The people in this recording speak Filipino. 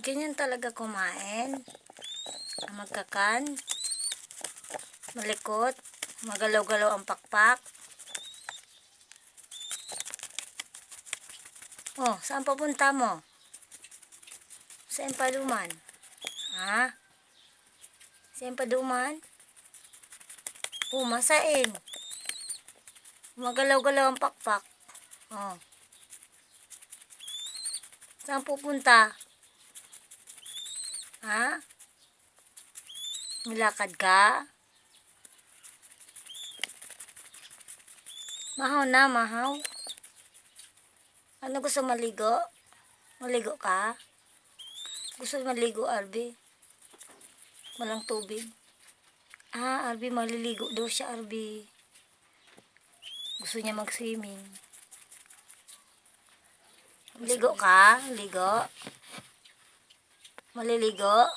Ganyan talaga kumain. Magkakan. Malikot. Magalaw-galaw ang pakpak. Oh, saan papunta mo? Saan paduman? Ha? Saan paduman? Oh, masain. Magalaw-galaw ang pakpak. Oh. Saan pupunta? Ha? Nilakad ka? Mahaw na, mahaw. Ano gusto maligo? Maligo ka? Gusto maligo, Arby? Walang tubig. Ah, Arby, maliligo daw siya, Arby. Gusto niya mag-swimming. Ligo ka? Ligo? Maliligo?